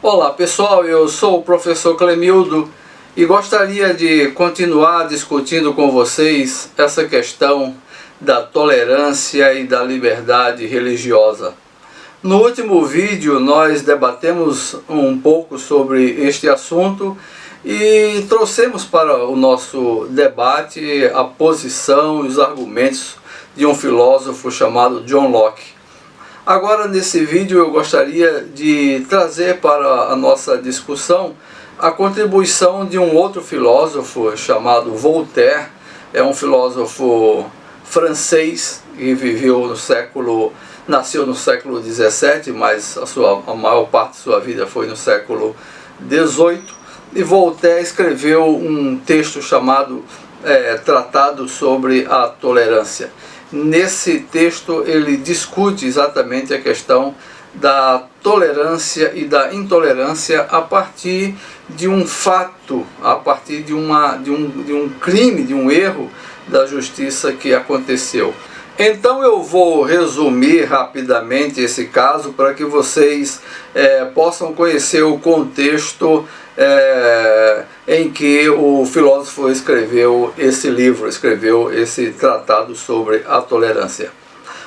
Olá pessoal, eu sou o professor Clemildo e gostaria de continuar discutindo com vocês essa questão da tolerância e da liberdade religiosa. No último vídeo nós debatemos um pouco sobre este assunto e trouxemos para o nosso debate a posição e os argumentos de um filósofo chamado John Locke. Agora, nesse vídeo, eu gostaria de trazer para a nossa discussão a contribuição de um outro filósofo chamado Voltaire. É um filósofo francês que nasceu no século XVII, mas a maior parte de sua vida foi no século XVIII. E Voltaire escreveu um texto chamado Tratado sobre a Tolerância. Nesse texto ele discute exatamente a questão da tolerância e da intolerância a partir de um fato, a partir de um crime, de um erro da justiça que aconteceu. Então eu vou resumir rapidamente esse caso para que vocês possam conhecer o contexto em que o filósofo escreveu esse livro, escreveu esse tratado sobre a tolerância.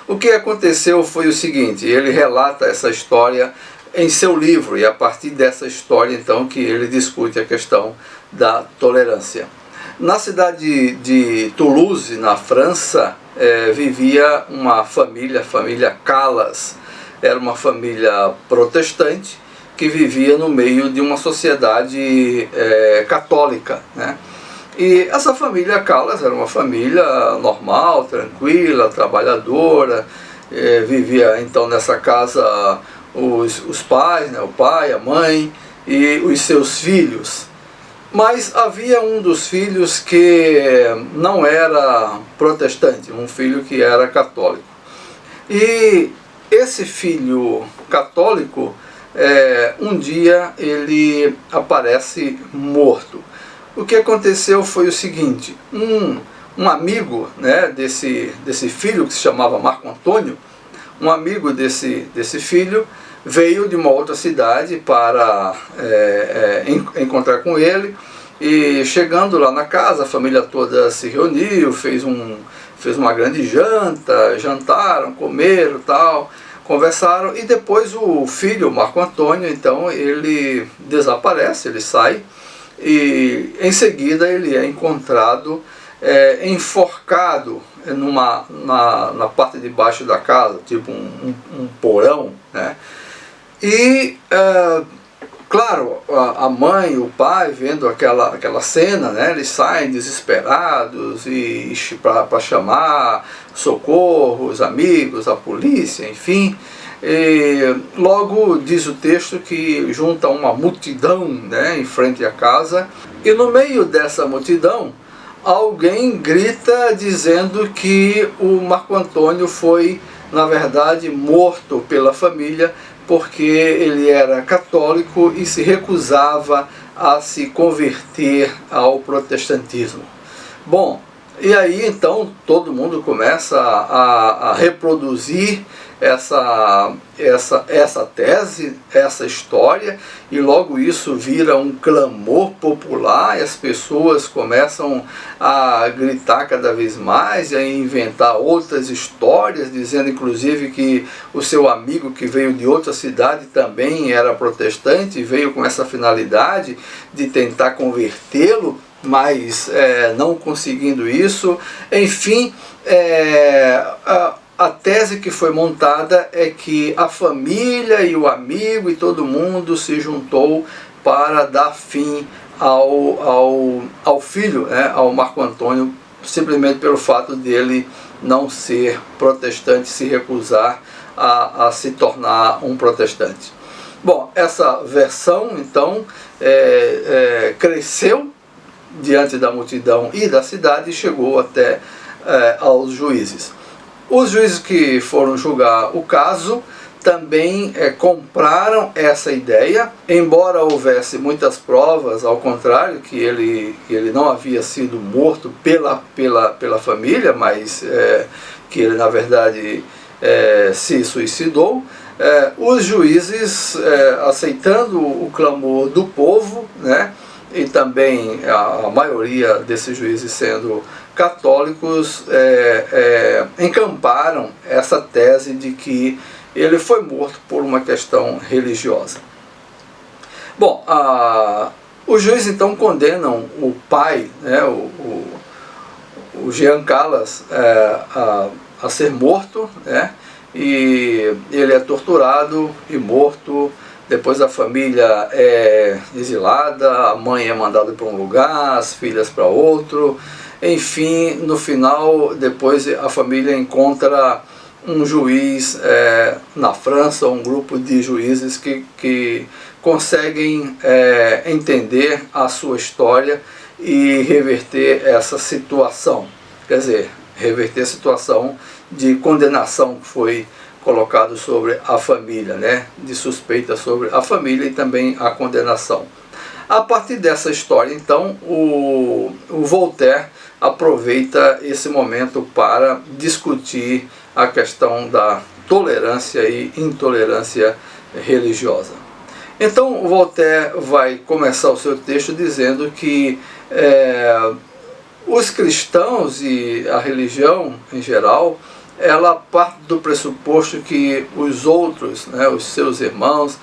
O que aconteceu foi o seguinte: ele relata essa história em seu livro, e a partir dessa história então que ele discute a questão da tolerância. Na cidade de Toulouse, na França, vivia uma família, a família Calas. Era uma família protestante que vivia no meio de uma sociedade católica, né? E essa família Calas era uma família normal, tranquila, trabalhadora. Vivia então nessa casa os pais, né? O pai, a mãe e os seus filhos. Mas havia um dos filhos que não era protestante, um filho que era católico. E esse filho católico, um dia ele aparece morto. O que aconteceu foi o seguinte: um amigo, né, desse filho, que se chamava Marco Antônio, um amigo desse filho veio de uma outra cidade para encontrar com ele. E chegando lá na casa, a família toda se reuniu, fez uma grande janta, jantaram, comeram, tal, conversaram. E depois o filho, Marco Antônio, então ele desaparece, ele sai. E em seguida ele é encontrado enforcado na parte de baixo da casa, tipo um porão, né? E claro, a mãe e o pai, vendo aquela cena, né, eles saem desesperados para chamar socorro, os amigos, a polícia, enfim. E logo diz o texto que junta uma multidão, né, em frente à casa, e no meio dessa multidão alguém grita dizendo que o Marco Antônio foi, na verdade, morto pela família porque ele era católico e se recusava a se converter ao protestantismo. Bom, e aí então todo mundo começa a reproduzir essa tese, essa história, e logo isso vira um clamor popular, e as pessoas começam a gritar cada vez mais e a inventar outras histórias, dizendo inclusive que o seu amigo que veio de outra cidade também era protestante e veio com essa finalidade de tentar convertê-lo, mas não conseguindo isso. Enfim, a tese que foi montada é que a família e o amigo e todo mundo se juntou para dar fim ao filho, né, ao Marco Antônio, simplesmente pelo fato dele não ser protestante, se recusar a se tornar um protestante. Bom, essa versão então cresceu diante da multidão e da cidade e chegou até aos juízes. Os juízes que foram julgar o caso também compraram essa ideia, embora houvesse muitas provas ao contrário, que ele não havia sido morto pela família, mas que ele na verdade se suicidou. os juízes, aceitando o clamor do povo, né, e também a maioria desses juízes sendo católicos, encamparam essa tese de que ele foi morto por uma questão religiosa. Bom, os juízes então condenam o pai, né, o Jean Calas, a ser morto, né, e ele é torturado e morto. Depois a família é exilada, a mãe é mandada para um lugar, as filhas para outro. Enfim, no final, depois a família encontra um juiz na França, um grupo de juízes que conseguem entender a sua história e reverter essa situação. Quer dizer, reverter a situação de condenação que foi colocado sobre a família, né, de suspeita sobre a família e também a condenação. A partir dessa história, então, o Voltaire aproveita esse momento para discutir a questão da tolerância e intolerância religiosa. Então, o Voltaire vai começar o seu texto dizendo que os cristãos e a religião em geral, ela parte do pressuposto que os outros, né, os seus irmãos,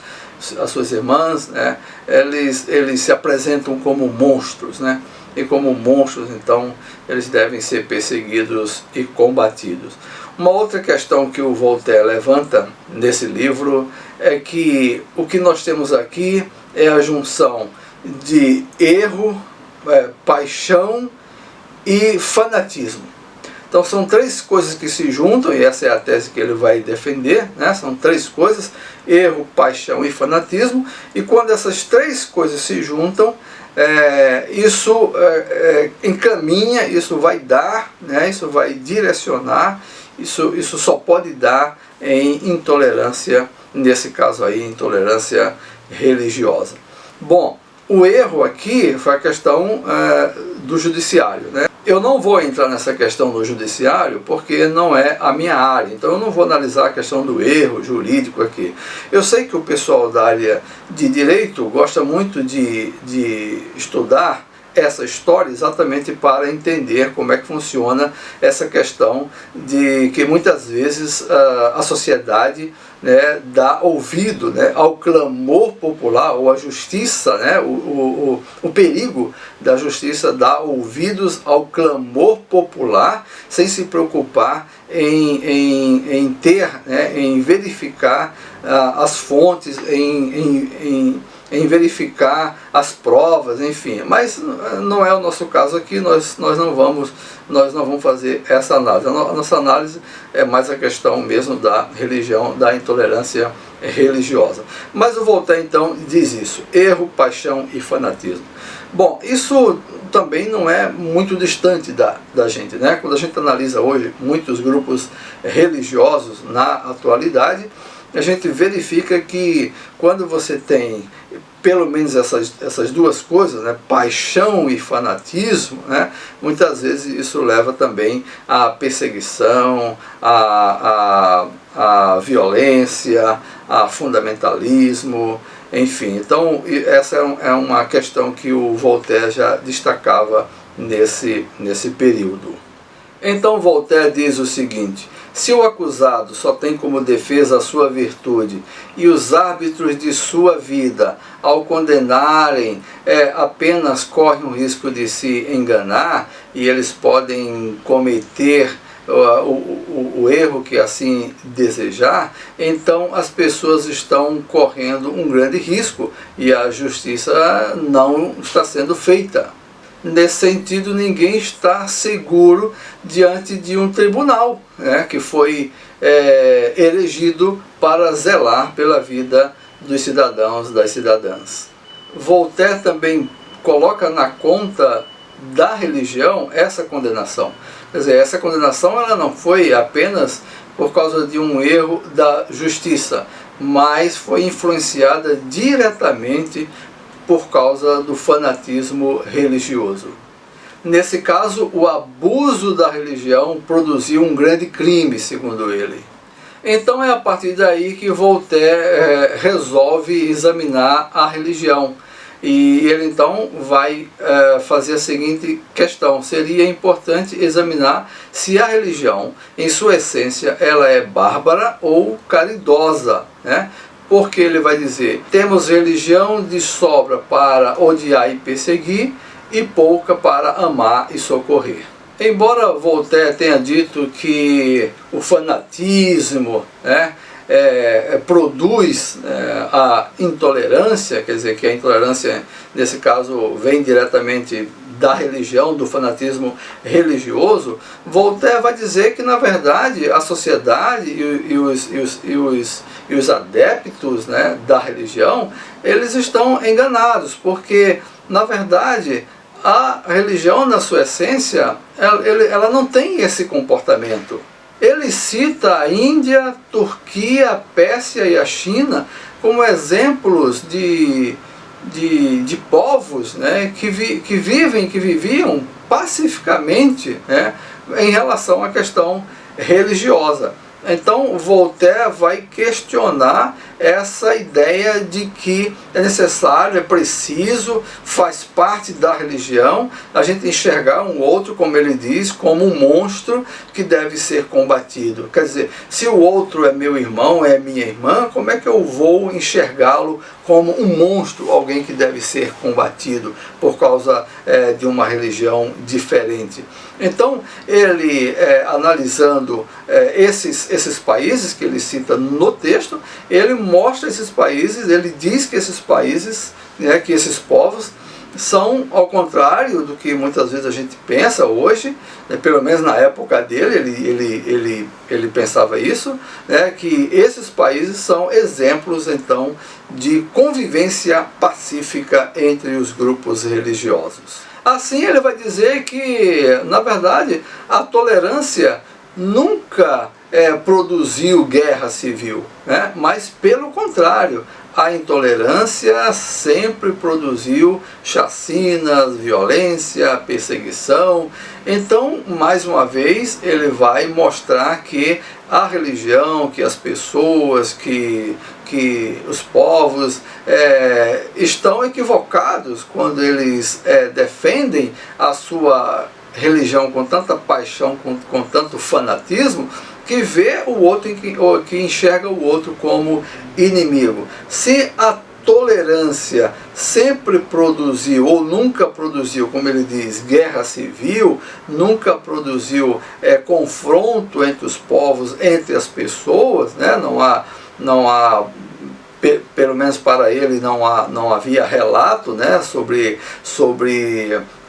as suas irmãs, né, eles se apresentam como monstros, né, e como monstros, então, eles devem ser perseguidos e combatidos. Uma outra questão que o Voltaire levanta nesse livro é que o que nós temos aqui é a junção de erro, paixão e fanatismo. Então são três coisas que se juntam, e essa é a tese que ele vai defender, né? São três coisas: erro, paixão e fanatismo. E quando essas três coisas se juntam, isso encaminha, isso vai dar, né? Isso vai direcionar, isso só pode dar em intolerância, nesse caso aí, intolerância religiosa. Bom, o erro aqui foi a questão do judiciário, né? Eu não vou entrar nessa questão do judiciário porque não é a minha área, então eu não vou analisar a questão do erro jurídico aqui. Eu sei que o pessoal da área de direito gosta muito de estudar essa história exatamente para entender como é que funciona essa questão de que muitas vezes a sociedade, né, dá ouvido, né, ao clamor popular, ou a justiça, né, o perigo da justiça dá ouvidos ao clamor popular sem se preocupar em ter, né, em verificar as fontes, em verificar as provas, enfim. Mas não é o nosso caso aqui, nós não vamos fazer essa análise. A nossa análise é mais a questão mesmo da religião, da intolerância religiosa. Mas o Voltaire então diz isso: erro, paixão e fanatismo. Bom, isso também não é muito distante da gente, né? Quando a gente analisa hoje muitos grupos religiosos na atualidade, a gente verifica que quando você tem pelo menos essas duas coisas, né, paixão e fanatismo, né, muitas vezes isso leva também à perseguição, à violência, a fundamentalismo, enfim. Então essa é uma questão que o Voltaire já destacava nesse período. Então Voltaire diz o seguinte: se o acusado só tem como defesa a sua virtude e os árbitros de sua vida, ao condenarem, apenas correm o risco de se enganar, e eles podem cometer o erro que assim desejar, então as pessoas estão correndo um grande risco e a justiça não está sendo feita. Nesse sentido, ninguém está seguro diante de um tribunal, né, que foi elegido para zelar pela vida dos cidadãos, das cidadãs. Voltaire também coloca na conta da religião essa condenação. Quer dizer, essa condenação ela não foi apenas por causa de um erro da justiça, mas foi influenciada diretamente por causa do fanatismo religioso. Nesse caso, o abuso da religião produziu um grande crime, segundo ele. Então é a partir daí que Voltaire resolve examinar a religião. E ele então vai fazer a seguinte questão: seria importante examinar se a religião, em sua essência, ela é bárbara ou caridosa, né? Porque ele vai dizer: temos religião de sobra para odiar e perseguir, e pouca para amar e socorrer. Embora Voltaire tenha dito que o fanatismo, né, produz a intolerância, quer dizer que a intolerância nesse caso vem diretamente da religião, do fanatismo religioso, Voltaire vai dizer que na verdade a sociedade e os adeptos, né, da religião, eles estão enganados, porque na verdade a religião na sua essência, ela não tem esse comportamento. Ele cita a Índia, Turquia, a Pérsia e a China como exemplos de povos, né, que viviam pacificamente, né, em relação à questão religiosa. Então Voltaire vai questionar essa ideia de que é necessário, é preciso, faz parte da religião, a gente enxergar um outro, como ele diz, como um monstro que deve ser combatido. Quer dizer, se o outro é meu irmão, é minha irmã, como é que eu vou enxergá-lo como um monstro, alguém que deve ser combatido por causa de uma religião diferente? Então ele, analisando esses países que ele cita no texto, ele mostra esses países, ele diz que esses países, né, que esses povos são ao contrário do que muitas vezes a gente pensa hoje, né, pelo menos na época dele ele pensava isso, né, que esses países são exemplos então de convivência pacífica entre os grupos religiosos. Assim ele vai dizer que, na verdade, a tolerância nunca produziu guerra civil, né? Mas pelo contrário, a intolerância sempre produziu chacinas, violência, perseguição. Então, mais uma vez, ele vai mostrar que a religião, que as pessoas, que os povos estão equivocados quando eles defendem a sua religião com tanta paixão, com tanto fanatismo, que vê o outro, que enxerga o outro como inimigo. Se a tolerância sempre produziu, ou nunca produziu, como ele diz, guerra civil, nunca produziu confronto entre os povos, entre as pessoas, né? Não há pelo menos para ele não havia relato, né, sobre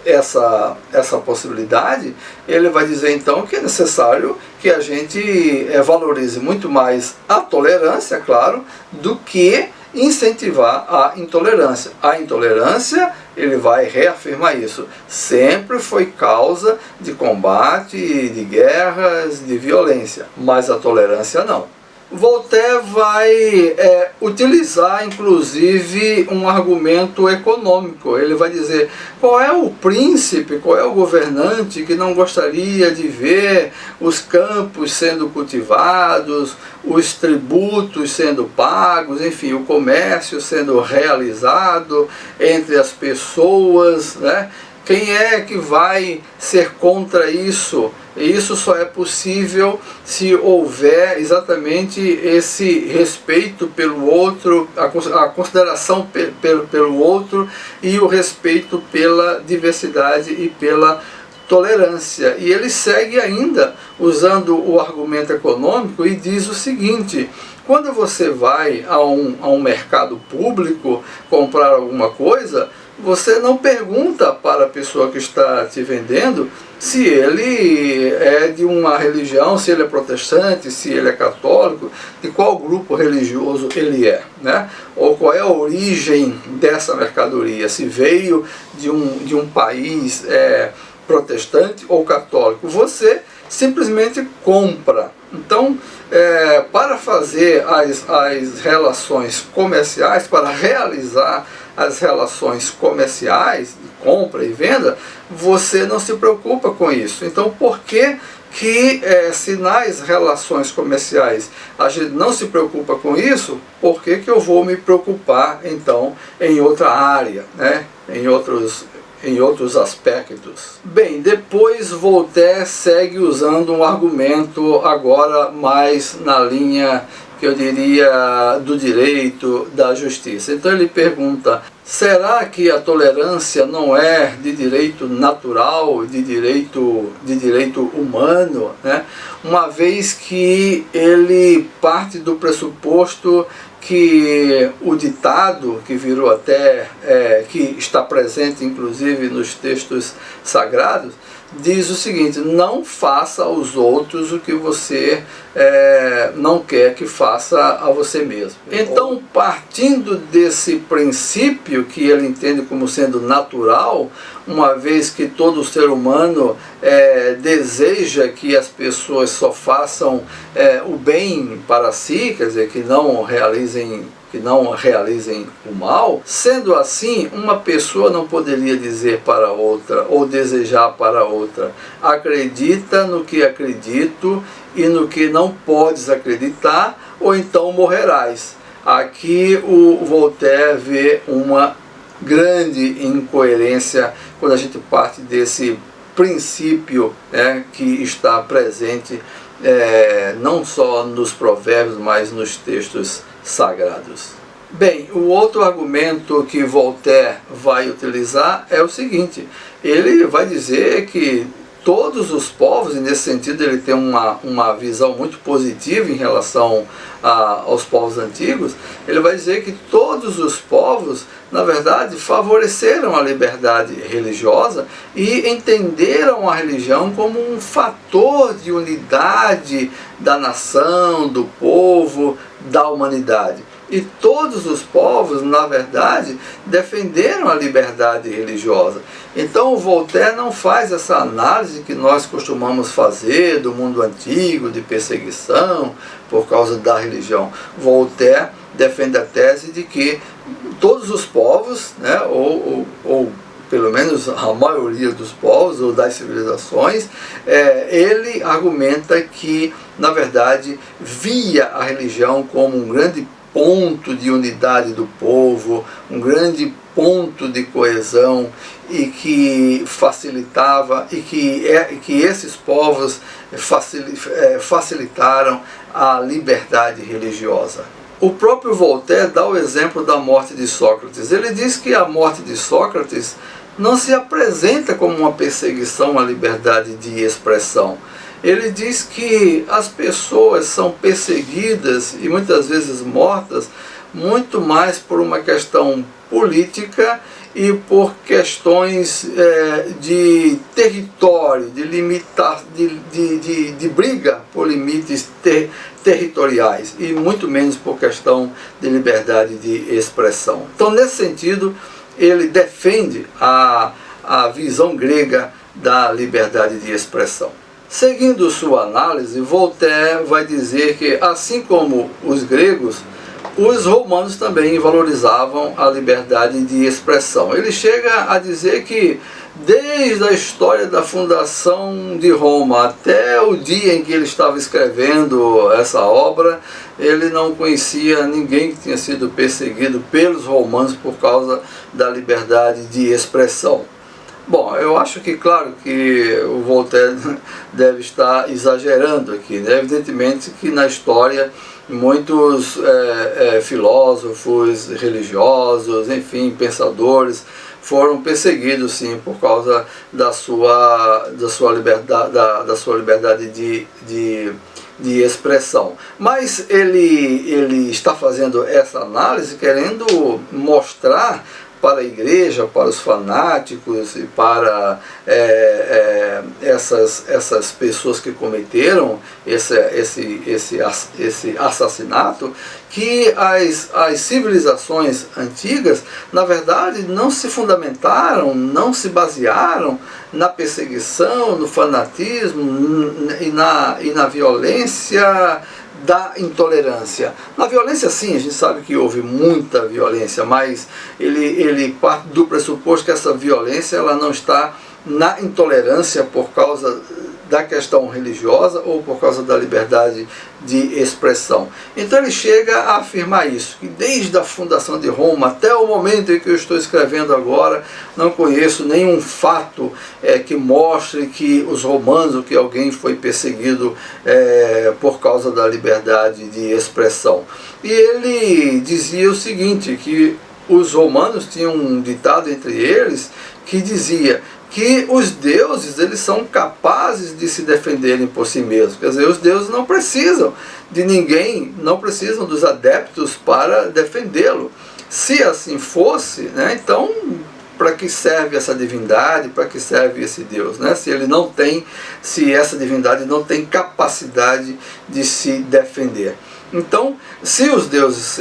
essa possibilidade. Ele vai dizer então que é necessário que a gente valorize muito mais a tolerância, claro, do que incentivar a intolerância. A intolerância, ele vai reafirmar isso, sempre foi causa de combate, de guerras, de violência, mas a tolerância não. Voltaire vai utilizar, inclusive, um argumento econômico. Ele vai dizer: qual é o príncipe, qual é o governante que não gostaria de ver os campos sendo cultivados, os tributos sendo pagos, enfim, o comércio sendo realizado entre as pessoas, né? Quem é que vai ser contra isso? E isso só é possível se houver exatamente esse respeito pelo outro, a consideração pelo outro e o respeito pela diversidade e pela tolerância. E ele segue ainda usando o argumento econômico e diz o seguinte: quando você vai a um mercado público comprar alguma coisa, você não pergunta para a pessoa que está te vendendo se ele é de uma religião, se ele é protestante, se ele é católico, de qual grupo religioso ele é, né? Ou qual é a origem dessa mercadoria, se veio de um país protestante ou católico. Você simplesmente compra. Então, para fazer as relações comerciais, para realizar as relações comerciais, de compra e venda, você não se preocupa com isso. Então, por que que se nas relações comerciais a gente não se preocupa com isso, por que que eu vou me preocupar então em outra área, né? em outros aspectos? Bem, depois Voltaire segue usando um argumento agora mais na linha, que eu diria, do direito, da justiça. Então ele pergunta: será que a tolerância não é de direito natural, de direito humano, né? Uma vez que ele parte do pressuposto que o ditado, que virou até, que está presente inclusive nos textos sagrados, diz o seguinte: não faça aos outros o que você não quer que faça a você mesmo. Então, partindo desse princípio que ele entende como sendo natural, uma vez que todo ser humano deseja que as pessoas só façam o bem para si, quer dizer, que não realizem o mal, sendo assim, uma pessoa não poderia dizer para outra, ou desejar para outra: acredita no que acredito e no que não podes acreditar, ou então morrerás. Aqui o Voltaire vê uma grande incoerência quando a gente parte desse princípio que está presente não só nos provérbios, mas nos textos sagrados. Bem, o outro argumento que Voltaire vai utilizar é o seguinte: ele vai dizer que todos os povos, e nesse sentido ele tem uma visão muito positiva em relação aos povos antigos, ele vai dizer que todos os povos, na verdade, favoreceram a liberdade religiosa e entenderam a religião como um fator de unidade da nação, do povo, da humanidade. E todos os povos, na verdade, defenderam a liberdade religiosa. Então o Voltaire não faz essa análise que nós costumamos fazer do mundo antigo, de perseguição por causa da religião. Voltaire defende a tese de que todos os povos, né, ou pelo menos a maioria dos povos ou das civilizações, ele argumenta que, na verdade, via a religião como um grande ponto de unidade do povo, um grande ponto de coesão, e que facilitava, e que esses povos facilitaram a liberdade religiosa. O próprio Voltaire dá o exemplo da morte de Sócrates. Ele diz que a morte de Sócrates não se apresenta como uma perseguição à liberdade de expressão. Ele diz que as pessoas são perseguidas e muitas vezes mortas muito mais por uma questão política e por questões de território, de briga por limites territoriais, e muito menos por questão de liberdade de expressão. Então, nesse sentido, ele defende a visão grega da liberdade de expressão. Seguindo sua análise, Voltaire vai dizer que, assim como os gregos, os romanos também valorizavam a liberdade de expressão. Ele chega a dizer que, desde a história da fundação de Roma até o dia em que ele estava escrevendo essa obra, ele não conhecia ninguém que tinha sido perseguido pelos romanos por causa da liberdade de expressão. Bom, eu acho que, claro, que o Voltaire deve estar exagerando aqui, né? Evidentemente que na história muitos filósofos religiosos, enfim, pensadores, foram perseguidos, sim, por causa da sua liberdade de expressão. Mas ele está fazendo essa análise querendo mostrar para a igreja, para os fanáticos e para essas pessoas que cometeram esse assassinato, que as civilizações antigas, na verdade, não se fundamentaram, não se basearam na perseguição, no fanatismo e na violência da intolerância. Na violência, sim, a gente sabe que houve muita violência, mas ele parte do pressuposto que essa violência ela não está na intolerância por causa da questão religiosa ou por causa da liberdade de expressão. Então ele chega a afirmar isso, que desde a fundação de Roma até o momento em que eu estou escrevendo agora, não conheço nenhum fato que mostre que os romanos, ou que alguém foi perseguido por causa da liberdade de expressão. E ele dizia o seguinte, que os romanos tinham um ditado entre eles que dizia que os deuses, eles são capazes de se defenderem por si mesmos. Quer dizer, os deuses não precisam de ninguém, não precisam dos adeptos para defendê-lo. Se assim fosse, né, então para que serve essa divindade, para que serve esse Deus, né? Se essa divindade não tem capacidade de se defender. Então, se os deuses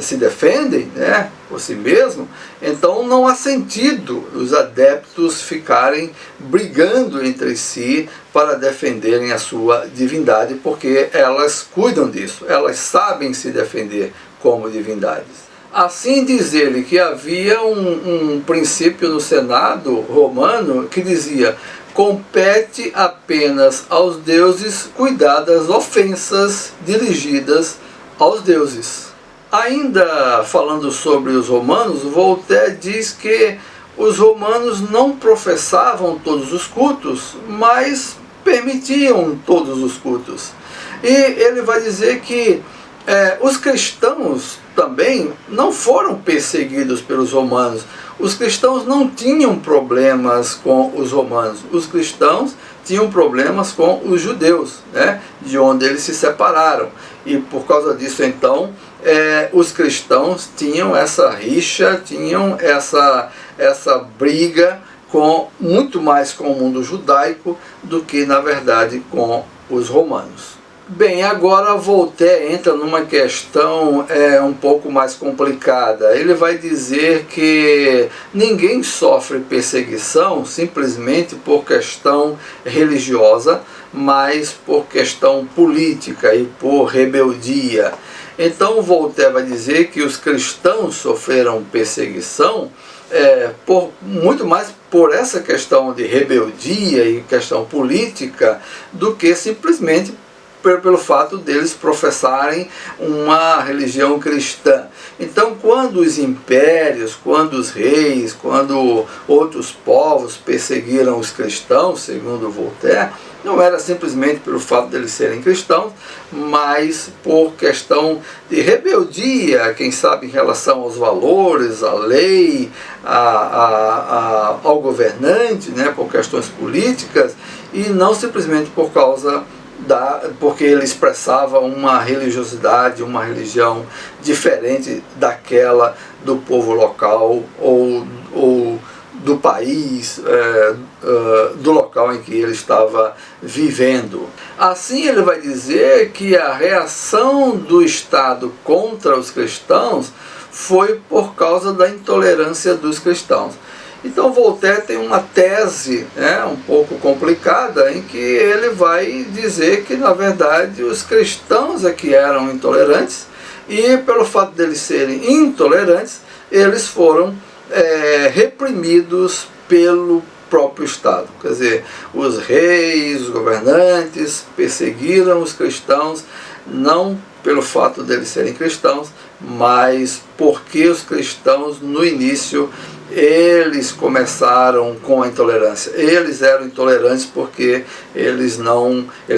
se defendem, né, por si mesmos, então não há sentido os adeptos ficarem brigando entre si para defenderem a sua divindade, porque elas cuidam disso, elas sabem se defender como divindades. Assim diz ele que havia um princípio no Senado romano que dizia: compete apenas aos deuses cuidar das ofensas dirigidas aos deuses. Ainda falando sobre os romanos, Voltaire diz que os romanos não professavam todos os cultos, mas permitiam todos os cultos. E ele vai dizer que os cristãos também não foram perseguidos pelos romanos. Os cristãos não tinham problemas com os romanos. Os cristãos tinham problemas com os judeus, né, de onde eles se separaram. E por causa disso, então, os cristãos tinham essa rixa, tinham essa briga muito mais com o mundo judaico do que, na verdade, com os romanos. Bem, agora Voltaire entra numa questão um pouco mais complicada. Ele vai dizer que ninguém sofre perseguição simplesmente por questão religiosa, mas por questão política e por rebeldia. Então Voltaire vai dizer que os cristãos sofreram perseguição muito mais por essa questão de rebeldia e questão política do que simplesmente pelo fato deles professarem uma religião cristã. Então, quando os impérios, quando os reis, quando outros povos perseguiram os cristãos, segundo Voltaire, não era simplesmente pelo fato deles serem cristãos, mas por questão de rebeldia, quem sabe em relação aos valores, à lei, ao governante, né, por questões políticas, e não simplesmente por causa porque ele expressava uma religiosidade, uma religião diferente daquela do povo local ou do país, do local em que ele estava vivendo. Assim ele vai dizer que a reação do Estado contra os cristãos foi por causa da intolerância dos cristãos. Então Voltaire tem uma tese um pouco complicada, em que ele vai dizer que, na verdade, os cristãos é que eram intolerantes, e pelo fato deles serem intolerantes, eles foram reprimidos pelo próprio Estado. Quer dizer, os reis, os governantes perseguiram os cristãos, não pelo fato deles serem cristãos, mas porque os cristãos, no início, eles começaram com a intolerância. Eles eram intolerantes porque eles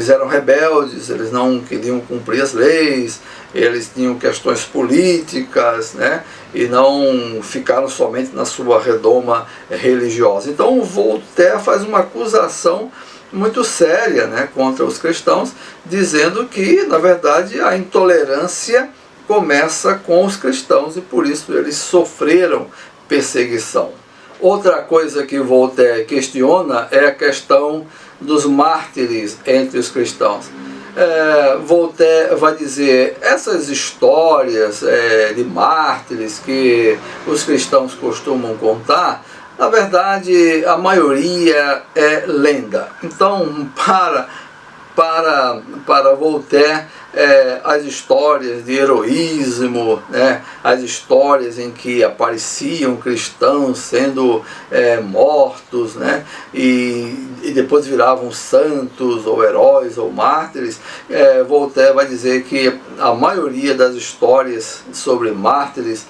eram rebeldes, eles não queriam cumprir as leis, eles tinham questões políticas, né, e não ficaram somente na sua redoma religiosa. Então Voltaire faz uma acusação muito séria, né, contra os cristãos, dizendo que, na verdade, a intolerância começa com os cristãos e por isso eles sofreram perseguição. Outra coisa que Voltaire questiona é a questão dos mártires entre os cristãos. Voltaire vai dizer, essas histórias de mártires que os cristãos costumam contar, na verdade a maioria é lenda. Então, para para Voltaire, as histórias de heroísmo, né, as histórias em que apareciam cristãos sendo mortos, né, e depois viravam santos, ou heróis, ou mártires, Voltaire vai dizer que a maioria das histórias sobre mártires,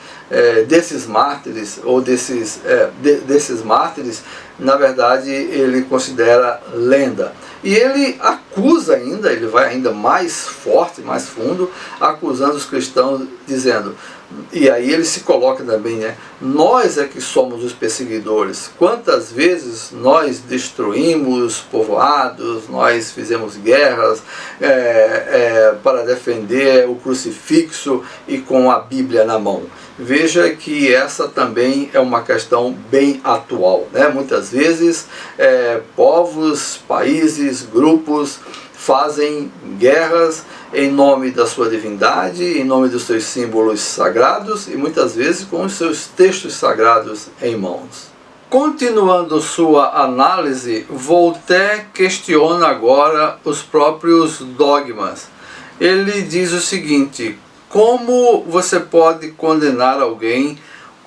desses mártires, ou desses mártires, na verdade ele considera lenda. E ele acusa ainda, ele vai ainda mais forte, mais fundo, acusando os cristãos, dizendo, e aí ele se coloca também, né? Nós é que somos os perseguidores. Quantas vezes nós destruímos povoados, nós fizemos guerras para defender o crucifixo e com a Bíblia na mão. Veja que essa também é uma questão bem atual, né? Muitas vezes povos, países, grupos fazem guerras em nome da sua divindade, em nome dos seus símbolos sagrados e muitas vezes com os seus textos sagrados em mãos. Continuando sua análise, Voltaire questiona agora os próprios dogmas. Ele diz o seguinte: como você pode condenar alguém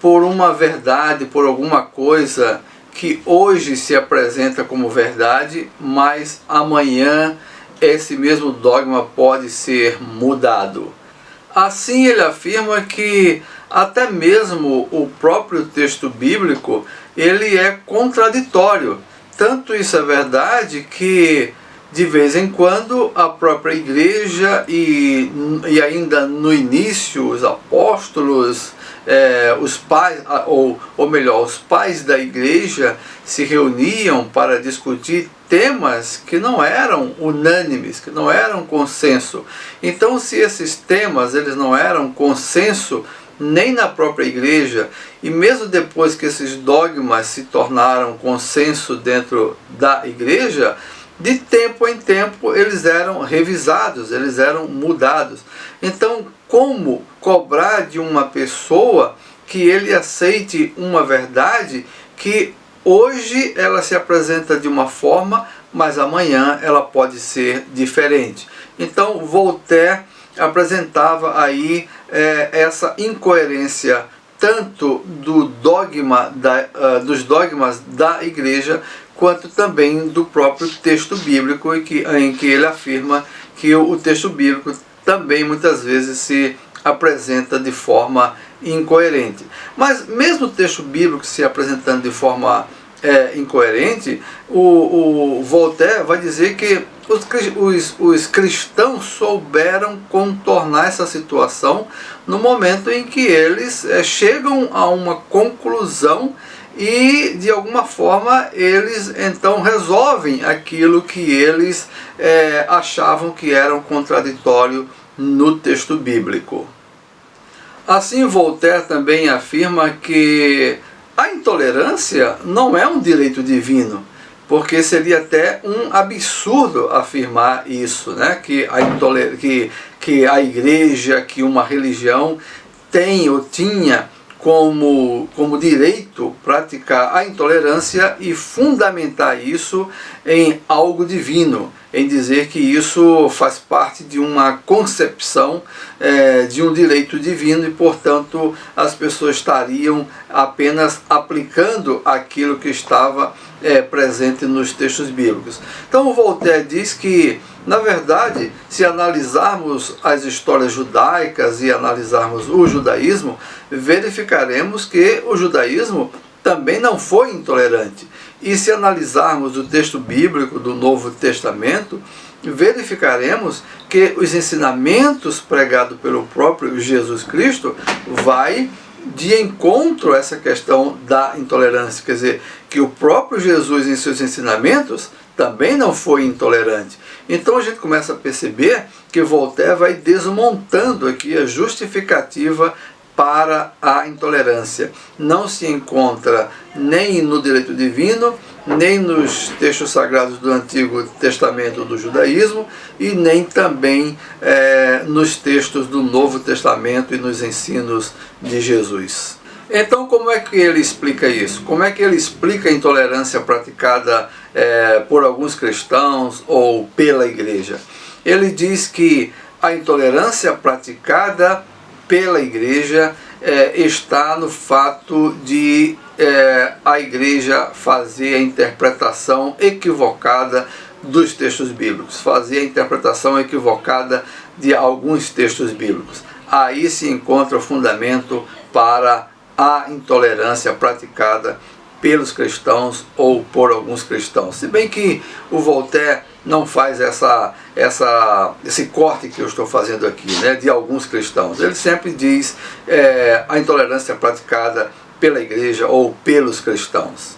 por uma verdade, por alguma coisa que hoje se apresenta como verdade, mas amanhã esse mesmo dogma pode ser mudado? Assim ele afirma que até mesmo o próprio texto bíblico ele é contraditório. Tanto isso é verdade que de vez em quando a própria igreja e ainda no início os apóstolos, os pais, ou melhor, os pais da igreja se reuniam para discutir temas que não eram unânimes, que não eram consenso. Então, se esses temas eles não eram consenso nem na própria igreja, e mesmo depois que esses dogmas se tornaram consenso dentro da igreja, de tempo em tempo eles eram revisados, eles eram mudados. Então, como cobrar de uma pessoa que ele aceite uma verdade que hoje ela se apresenta de uma forma, mas amanhã ela pode ser diferente? Então, Voltaire apresentava aí essa incoerência tanto do dogma dos dogmas da igreja, quanto também do próprio texto bíblico, em que ele afirma que o texto bíblico também muitas vezes se apresenta de forma incoerente. Mas mesmo o texto bíblico se apresentando de forma incoerente, o Voltaire vai dizer que os cristãos souberam contornar essa situação no momento em que eles chegam a uma conclusão e de alguma forma eles então resolvem aquilo que eles achavam que era um contraditório no texto bíblico. Assim, Voltaire também afirma que a intolerância não é um direito divino, porque seria até um absurdo afirmar isso, né? Que a igreja, que uma religião tem ou tinha como direito praticar a intolerância e fundamentar isso em algo divino, em dizer que isso faz parte de uma concepção de um direito divino e, portanto, as pessoas estariam apenas aplicando aquilo que estava presente nos textos bíblicos. Então, Voltaire diz que, na verdade, se analisarmos as histórias judaicas e analisarmos o judaísmo, verificaremos que o judaísmo também não foi intolerante. E se analisarmos o texto bíblico do Novo Testamento, verificaremos que os ensinamentos pregados pelo próprio Jesus Cristo vai de encontro a essa questão da intolerância. Quer dizer, que o próprio Jesus em seus ensinamentos também não foi intolerante. Então a gente começa a perceber que Voltaire vai desmontando aqui a justificativa para a intolerância. Não se encontra nem no direito divino, nem nos textos sagrados do Antigo Testamento do judaísmo e nem também nos textos do Novo Testamento e nos ensinos de Jesus. Então, como é que ele explica isso? Como é que ele explica a intolerância praticada por alguns cristãos ou pela igreja? Ele diz que a intolerância praticada pela igreja está no fato de a igreja fazer a interpretação equivocada dos textos bíblicos, fazer a interpretação equivocada de alguns textos bíblicos. Aí se encontra o fundamento para a intolerância praticada pelos cristãos ou por alguns cristãos. Se bem que o Voltaire não faz esse corte que eu estou fazendo aqui, né, de alguns cristãos. Ele sempre diz a intolerância praticada pela igreja ou pelos cristãos.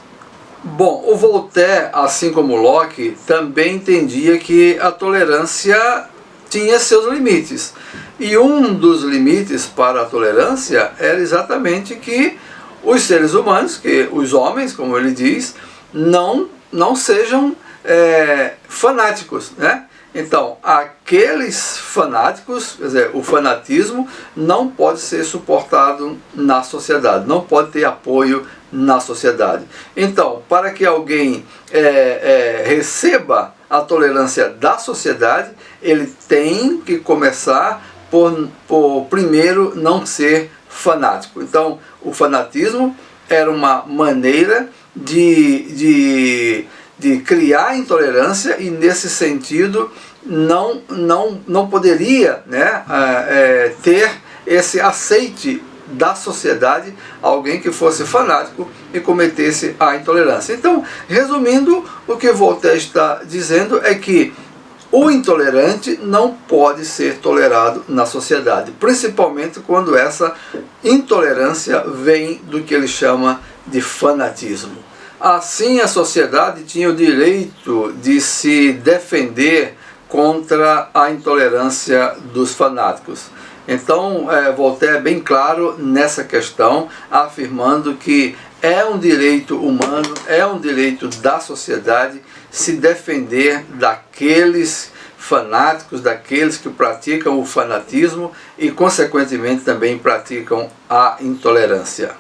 Bom, o Voltaire, assim como Locke, também entendia que a tolerância tinha seus limites. E um dos limites para a tolerância era exatamente que os seres humanos, que os homens, como ele diz, não sejam fanáticos, né? Então, aqueles fanáticos, quer dizer, o fanatismo não pode ser suportado na sociedade, não pode ter apoio na sociedade. Então, para que alguém receba a tolerância da sociedade, ele tem que começar por primeiro não ser fanático. Então, o fanatismo era uma maneira de criar intolerância e, nesse sentido, não poderia, né, ter esse aceite da sociedade alguém que fosse fanático e cometesse a intolerância. Então, resumindo, o que Voltaire está dizendo é que o intolerante não pode ser tolerado na sociedade, principalmente quando essa intolerância vem do que ele chama de fanatismo. Assim, a sociedade tinha o direito de se defender contra a intolerância dos fanáticos. Então, Voltaire é bem claro nessa questão, afirmando que é um direito humano, é um direito da sociedade se defender daqueles fanáticos, daqueles que praticam o fanatismo e, consequentemente, também praticam a intolerância.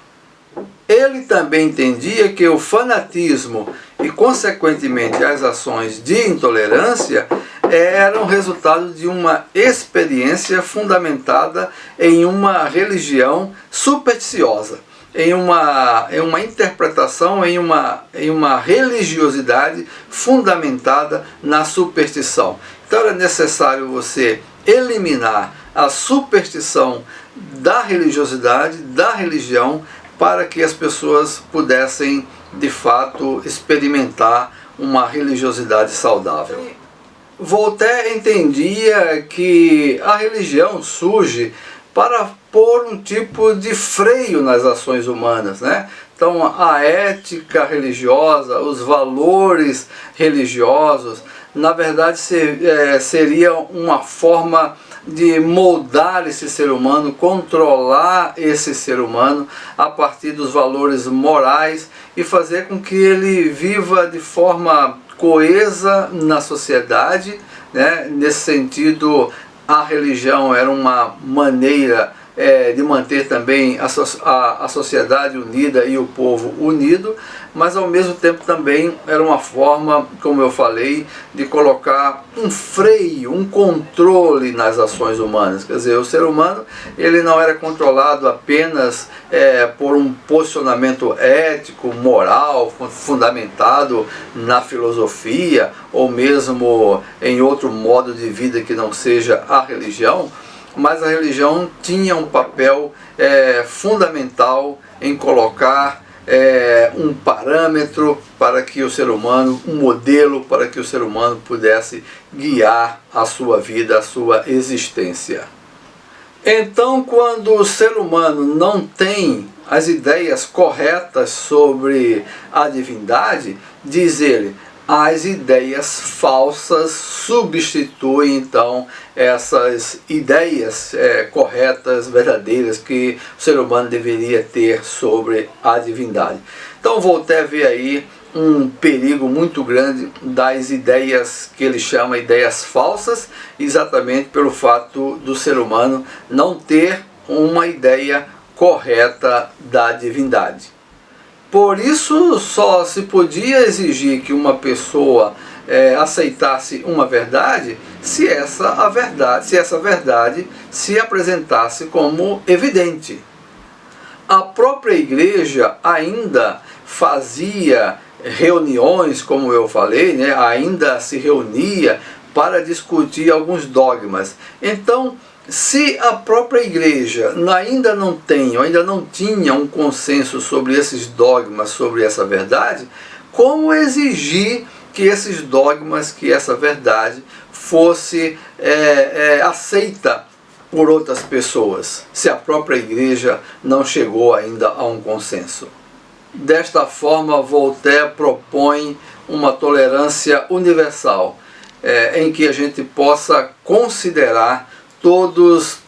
Ele também entendia que o fanatismo e, consequentemente, as ações de intolerância eram resultado de uma experiência fundamentada em uma religião supersticiosa, em uma interpretação, em uma religiosidade fundamentada na superstição. Então era necessário você eliminar a superstição da religiosidade, da religião, para que as pessoas pudessem, de fato, experimentar uma religiosidade saudável. Voltaire entendia que a religião surge para pôr um tipo de freio nas ações humanas, né? Então, a ética religiosa, os valores religiosos, na verdade, seria uma forma de moldar esse ser humano, controlar esse ser humano a partir dos valores morais e fazer com que ele viva de forma coesa na sociedade, né? Nesse sentido, a religião era uma maneira de manter também a sociedade unida e o povo unido, mas ao mesmo tempo também era uma forma, como eu falei, de colocar um freio, um controle nas ações humanas. Quer dizer, o ser humano ele não era controlado apenas por um posicionamento ético, moral, fundamentado na filosofia ou mesmo em outro modo de vida que não seja a religião, mas a religião tinha um papel fundamental em colocar um parâmetro para que o ser humano, um modelo para que o ser humano pudesse guiar a sua vida, a sua existência. Então, quando o ser humano não tem as ideias corretas sobre a divindade, diz ele, as ideias falsas substituem então essas ideias corretas, verdadeiras que o ser humano deveria ter sobre a divindade. Então Voltaire vê aí um perigo muito grande das ideias que ele chama ideias falsas, exatamente pelo fato do ser humano não ter uma ideia correta da divindade. Por isso, só se podia exigir que uma pessoa aceitasse uma verdade se essa verdade se apresentasse como evidente. A própria igreja ainda fazia reuniões, como eu falei, né? Ainda se reunia para discutir alguns dogmas. Então, se a própria igreja ainda não tinha um consenso sobre esses dogmas, sobre essa verdade, como exigir que esses dogmas, que essa verdade fosse aceita por outras pessoas, se a própria igreja não chegou ainda a um consenso? Desta forma, Voltaire propõe uma tolerância universal, em que a gente possa considerar todos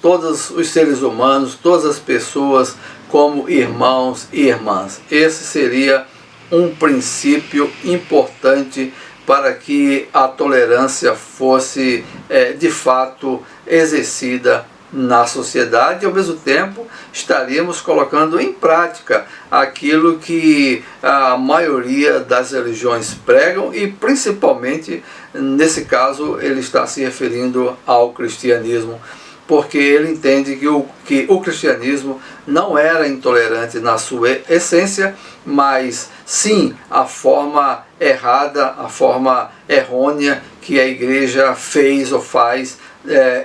os seres humanos, todas as pessoas como irmãos e irmãs. Esse seria um princípio importante para que a tolerância fosse de fato exercida na sociedade, e ao mesmo tempo estaríamos colocando em prática aquilo que a maioria das religiões pregam, e principalmente nesse caso ele está se referindo ao cristianismo, porque ele entende que o cristianismo não era intolerante na sua essência, mas sim a forma errada, a forma errônea que a igreja fez ou faz,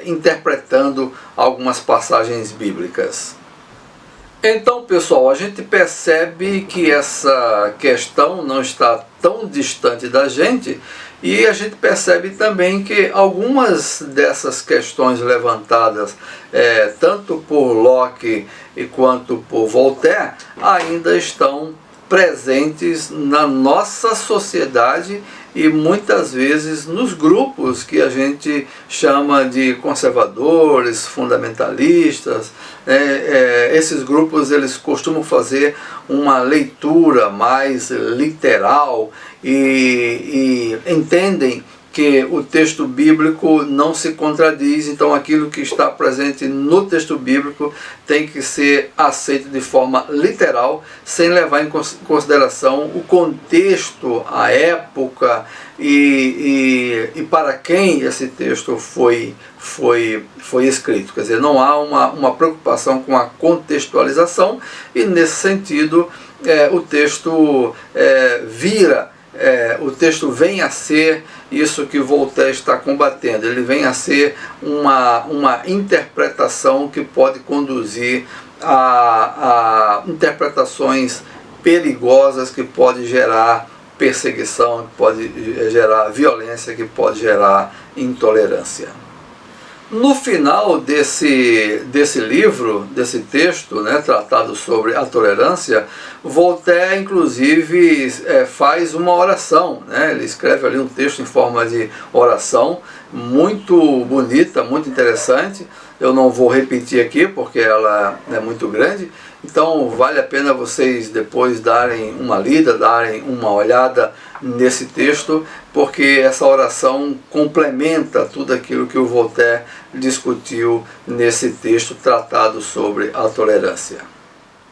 interpretando algumas passagens bíblicas. Então, pessoal, a gente percebe que essa questão não está tão distante da gente, e a gente percebe também que algumas dessas questões levantadas, tanto por Locke quanto por Voltaire, ainda estão presentes na nossa sociedade e muitas vezes nos grupos que a gente chama de conservadores, fundamentalistas. Esses grupos eles costumam fazer uma leitura mais literal e entendem que o texto bíblico não se contradiz, então aquilo que está presente no texto bíblico tem que ser aceito de forma literal, sem levar em consideração o contexto, a época e para quem esse texto foi escrito. Quer dizer, não há uma preocupação com a contextualização, e nesse sentido o texto o texto vem a ser isso que Voltaire está combatendo. Ele vem a ser uma interpretação que pode conduzir a interpretações perigosas, que pode gerar perseguição, que pode gerar violência, que pode gerar intolerância. No final desse livro, desse texto, tratado sobre a tolerância, Voltaire inclusive faz uma oração, ele escreve ali um texto em forma de oração, muito bonita, muito interessante. Eu não vou repetir aqui porque ela é muito grande, então vale a pena vocês depois darem uma lida, darem uma olhada nesse texto, porque essa oração complementa tudo aquilo que o Voltaire discutiu nesse texto tratado sobre a tolerância.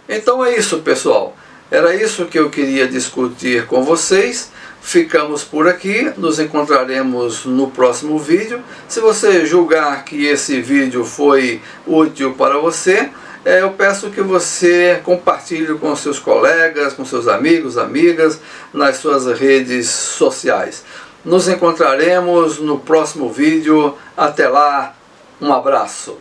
Então é isso, pessoal. Era isso que eu queria discutir com vocês. Ficamos por aqui, nos encontraremos no próximo vídeo. Se você julgar que esse vídeo foi útil para você, eu peço que você compartilhe com seus colegas, com seus amigos, amigas, nas suas redes sociais. Nos encontraremos no próximo vídeo. Até lá, um abraço.